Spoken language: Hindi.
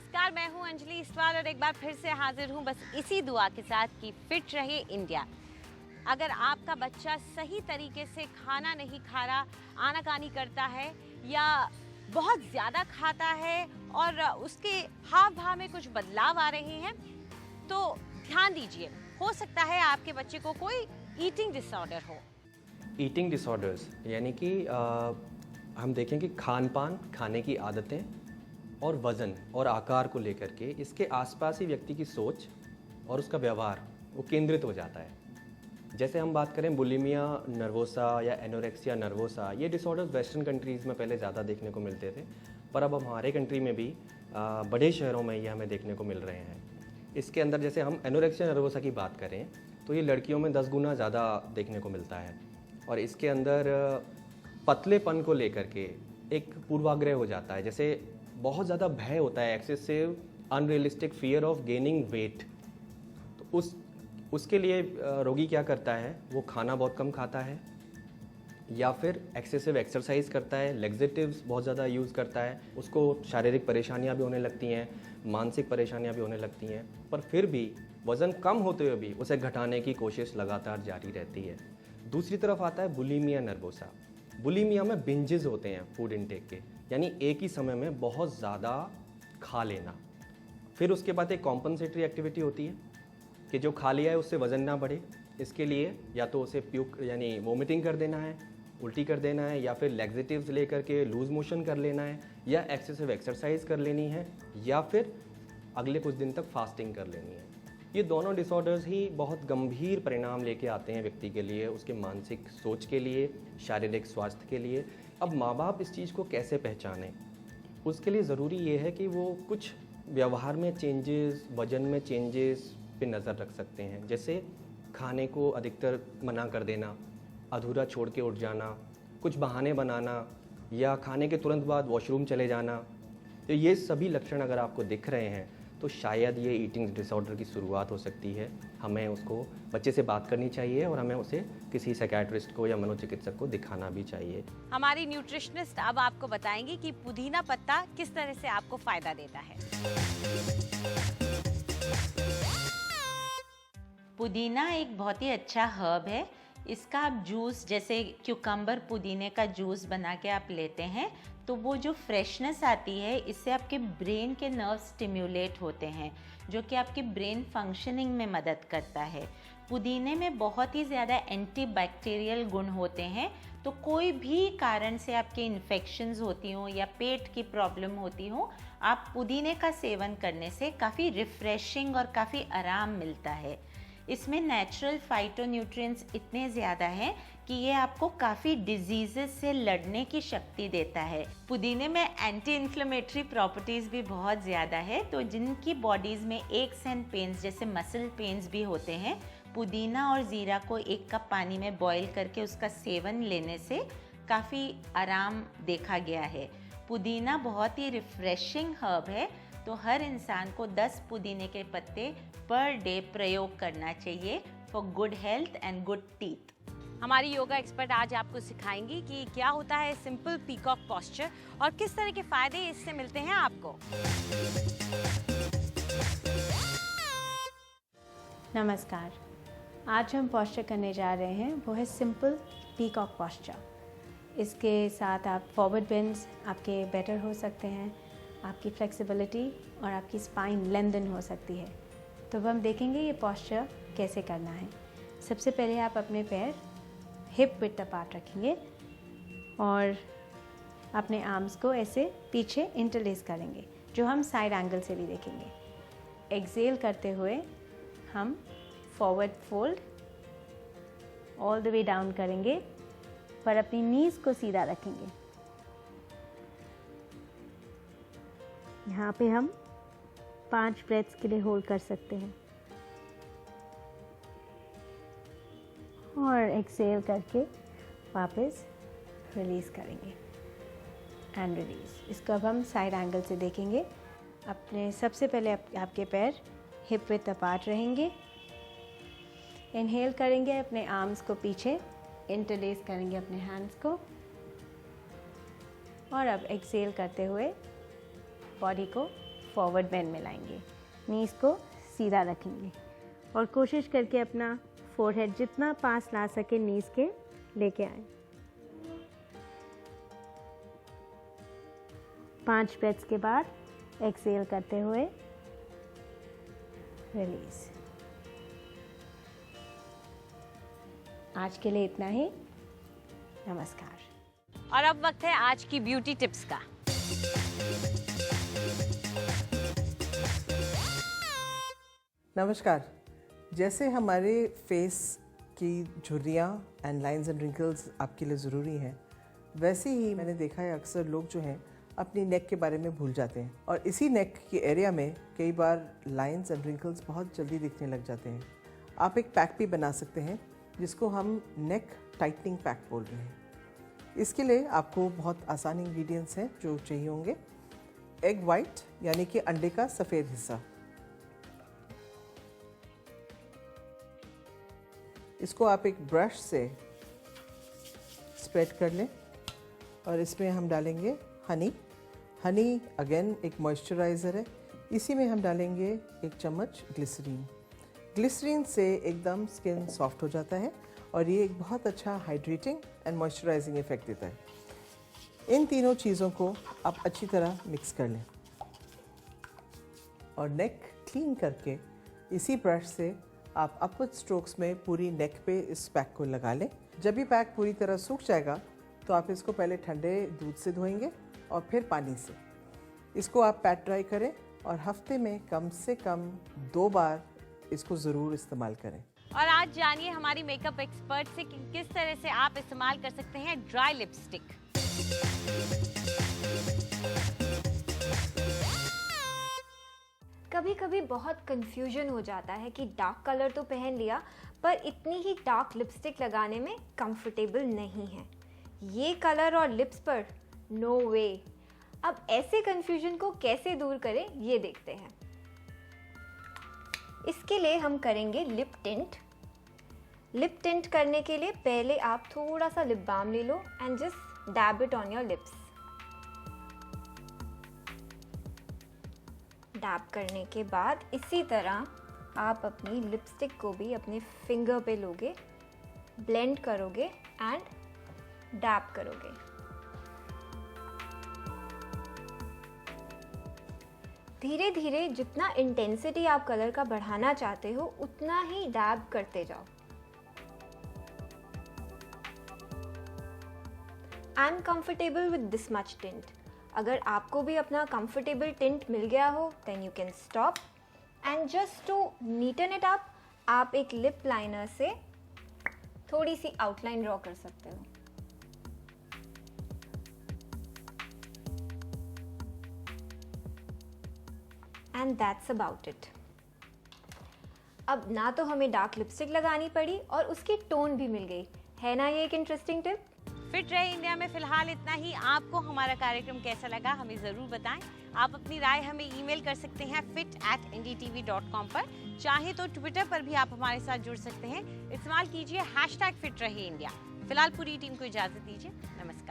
नमस्कार, मैं हूं अंजलि इस्वाल और एक बार फिर से हाजिर हूं बस इसी दुआ के साथ कि फिट रहे इंडिया। अगर आपका बच्चा सही तरीके से खाना नहीं खा रहा, आनाकानी करता है या बहुत ज़्यादा खाता है और उसके हाव भाव में कुछ बदलाव आ रहे हैं, तो ध्यान दीजिए, हो सकता है आपके बच्चे को कोई ईटिंग डिसऑर्डर हो। ईटिंग डिसऑर्डर्स यानी कि हम देखें कि खान पान, खाने की आदतें और वज़न और आकार को लेकर के इसके आसपास ही व्यक्ति की सोच और उसका व्यवहार वो केंद्रित हो जाता है। जैसे हम बात करें बुलिमिया नर्वोसा या एनोरेक्सिया नर्वोसा, ये डिसऑर्डर्स वेस्टर्न कंट्रीज़ में पहले ज़्यादा देखने को मिलते थे, पर अब हमारे कंट्री में भी बड़े शहरों में ये हमें देखने को मिल रहे हैं। इसके अंदर जैसे हम एनोरेक्सिया नर्वोसा की बात करें तो ये लड़कियों में 10 गुना ज़्यादा देखने को मिलता है और इसके अंदर पतलेपन को लेकर के एक पूर्वाग्रह हो जाता है। जैसे बहुत ज़्यादा भय होता है, excessive unrealistic fear of gaining weight. तो उसके लिए रोगी क्या करता है, वो खाना बहुत कम खाता है या फिर एक्सेसिव एक्सरसाइज करता है, लेग्जेटिव्स बहुत ज़्यादा यूज़ करता है। उसको शारीरिक परेशानियां भी होने लगती हैं, मानसिक परेशानियां भी होने लगती हैं, पर फिर भी वज़न कम होते हुए भी उसे घटाने की कोशिश लगातार जारी रहती है। दूसरी तरफ आता है बुलिमिया नर्वोसा। बुलिमिया में बिंजेस होते हैं फूड इनटेक के, यानी एक ही समय में बहुत ज़्यादा खा लेना। फिर उसके बाद एक कॉम्पनसेटरी एक्टिविटी होती है कि जो खा लिया है उससे वज़न ना बढ़े, इसके लिए या तो उसे प्यूक यानी वोमिटिंग कर देना है, उल्टी कर देना है, या फिर लैक्सेटिव्स लेकर के लूज़ मोशन कर लेना है, या एक्सेसिव एक्सरसाइज कर लेनी है, या फिर अगले कुछ दिन तक फास्टिंग कर लेनी है। ये दोनों डिसऑर्डर्स ही बहुत गंभीर परिणाम लेके आते हैं व्यक्ति के लिए, उसके मानसिक सोच के लिए, शारीरिक स्वास्थ्य के लिए। अब माँ बाप इस चीज़ को कैसे पहचानें, उसके लिए ज़रूरी ये है कि वो कुछ व्यवहार में चेंजेस, वजन में चेंजेस पे नज़र रख सकते हैं। जैसे खाने को अधिकतर मना कर देना, अधूरा छोड़ के उठ जाना, कुछ बहाने बनाना, या खाने के तुरंत बाद वॉशरूम चले जाना। तो ये सभी लक्षण अगर आपको दिख रहे हैं तो शायद ये ईटिंग डिसऑर्डर की शुरुआत हो सकती है। हमें उसको बच्चे से बात करनी चाहिए और हमें उसे किसी साइकियाट्रिस्ट को या मनोचिकित्सक को दिखाना भी चाहिए। हमारी न्यूट्रिशनिस्ट अब आपको बताएंगी कि पुदीना पत्ता किस तरह से आपको फायदा देता है। पुदीना एक बहुत ही अच्छा हर्ब है। इसका आप जूस, जैसे क्यूकम्बर पुदीने का जूस बना के आप लेते हैं तो वो जो फ्रेशनेस आती है, इससे आपके ब्रेन के नर्व स्टिम्युलेट होते हैं, जो कि आपके ब्रेन फंक्शनिंग में मदद करता है। पुदीने में बहुत ही ज़्यादा एंटीबैक्टीरियल गुण होते हैं, तो कोई भी कारण से आपके इन्फेक्शंस होती हों या पेट की प्रॉब्लम होती हो, आप पुदीने का सेवन करने से काफ़ी रिफ्रेशिंग और काफ़ी आराम मिलता है। इसमें नेचुरल फाइटोन्यूट्रिएंट्स इतने ज़्यादा हैं कि ये आपको काफ़ी डिजीज़ेस से लड़ने की शक्ति देता है। पुदीने में एंटी इन्फ्लेमेटरी प्रॉपर्टीज़ भी बहुत ज़्यादा है, तो जिनकी बॉडीज़ में एक्स एंड पेन्स जैसे मसल पेन्स भी होते हैं, पुदीना और ज़ीरा को 1 कप पानी में बॉईल करके उसका सेवन लेने से काफ़ी आराम देखा गया है। पुदीना बहुत ही रिफ्रेशिंग हर्ब है, तो हर इंसान को 10 पुदीने के पत्ते पर डे प्रयोग करना चाहिए for good health and good teeth. हमारी योगा एक्सपर्ट आज आपको सिखाएंगी कि क्या होता है सिंपल पीकॉक पोस्चर और किस तरह के फायदे इससे मिलते हैं आपको। नमस्कार, आज हम पोस्चर करने जा रहे हैं, वो है सिंपल पीकॉक पोस्चर। इसके साथ आप फॉरवर्ड बेंड्स आपके बेटर हो सकते हैं, आपकी फ्लेक्सिबिलिटी और आपकी स्पाइन लेंथन हो सकती है। तो अब हम देखेंगे ये पोस्चर कैसे करना है। सबसे पहले आप अपने पैर हिप विड्थ अपार्ट रखेंगे और अपने आर्म्स को ऐसे पीछे इंटरलेस करेंगे, जो हम साइड एंगल से भी देखेंगे। एक्सेल करते हुए हम forward fold all the way down करेंगे, पर अपनी नीज़ को सीधा रखेंगे। यहाँ पे हम 5 ब्रेथ्स के लिए होल्ड कर सकते हैं और एक्सेल करके वापस रिलीज़ करेंगे एंड रिलीज़। इसको अब हम साइड एंगल से देखेंगे। अपने सबसे पहले आपके पैर हिप विड्थ अपार्ट रहेंगे। इनहेल करेंगे, अपने आर्म्स को पीछे इंटरलेस करेंगे अपने हैंड्स को, और अब एक्सेल करते हुए बॉडी को फॉरवर्ड बेंड में लाएंगे, नीज़ को सीधा रखेंगे और कोशिश करके अपना फोरहेड जितना पास ला सके नीज़ के लेके आए। 5 ब्रेथ्स के बाद एक्सेल करते हुए रिलीज। आज के लिए इतना ही। नमस्कार। और अब वक्त है आज की ब्यूटी टिप्स का। नमस्कार। जैसे हमारे फेस की झुर्रियाँ एंड लाइंस एंड रिंकल्स आपके लिए ज़रूरी हैं, वैसे ही मैंने देखा है अक्सर लोग जो हैं अपनी नेक के बारे में भूल जाते हैं और इसी नेक के एरिया में कई बार लाइंस एंड रिंकल्स बहुत जल्दी दिखने लग जाते हैं। आप एक पैक भी बना सकते हैं जिसको हम नेक टाइटनिंग पैक बोल रहे हैं। इसके लिए आपको बहुत आसान इंग्रेडिएंट्स हैं जो चाहिए होंगे। एग वाइट यानी कि अंडे का सफ़ेद हिस्सा, इसको आप एक ब्रश से स्प्रेड कर लें और इसमें हम डालेंगे हनी। हनी अगेन एक मॉइस्चराइज़र है। इसी में हम डालेंगे 1 चम्मच ग्लिसरीन। ग्लिसरीन से एकदम स्किन सॉफ्ट हो जाता है और ये एक बहुत अच्छा हाइड्रेटिंग एंड मॉइस्चराइजिंग इफेक्ट देता है। इन तीनों चीज़ों को आप अच्छी तरह मिक्स कर लें और नेक क्लीन करके इसी ब्रश से आप अपवर्ड स्ट्रोक्स में पूरी नेक पे इस पैक को लगा लें। जब ये पैक पूरी तरह सूख जाएगा तो आप इसको पहले ठंडे दूध से धोएंगे और फिर पानी से। इसको आप पैट ड्राई करें और हफ्ते में कम से कम 2 बार इसको ज़रूर इस्तेमाल करें। और आज जानिए हमारी मेकअप एक्सपर्ट से कि किस तरह से आप इस्तेमाल कर सकते हैं ड्राई लिपस्टिक। कभी कभी बहुत कंफ्यूजन हो जाता है कि डार्क कलर तो पहन लिया पर इतनी ही डार्क लिपस्टिक लगाने में कंफर्टेबल नहीं है। ये कलर और लिप्स पर नो वे। अब ऐसे कंफ्यूजन को कैसे दूर करें ये देखते हैं। इसके लिए हम करेंगे लिप टिंट। लिप टिंट करने के लिए पहले आप थोड़ा सा लिप बाम ले लो and just dab it on your lips. Dab करने के बाद इसी तरह आप अपनी लिपस्टिक को भी अपने फिंगर पे लोगे, ब्लेंड करोगे एंड डैब करोगे। धीरे धीरे जितना इंटेंसिटी आप कलर का बढ़ाना चाहते हो उतना ही डैब करते जाओ। I am comfortable with this much tint. अगर आपको भी अपना कंफर्टेबल टिंट मिल गया हो then you can stop and just to neaten it up आप एक लिप लाइनर से थोड़ी सी आउटलाइन ड्रॉ कर सकते हो। And that's about it. अब ना तो हमें डार्क लिपस्टिक लगानी पड़ी और उसकी टोन भी मिल गई, है ना ये एक इंटरेस्टिंग टिप। फिट रहे इंडिया में फिलहाल इतना ही। आपको हमारा कार्यक्रम कैसा लगा हमें ज़रूर बताएं। आप अपनी राय हमें ईमेल कर सकते हैं fit@ndtv.com पर। चाहे तो ट्विटर पर भी आप हमारे साथ जुड़ सकते हैं। इस्तेमाल कीजिए #फिट रहे इंडिया। फिलहाल पूरी टीम को इजाज़त दीजिए। नमस्कार।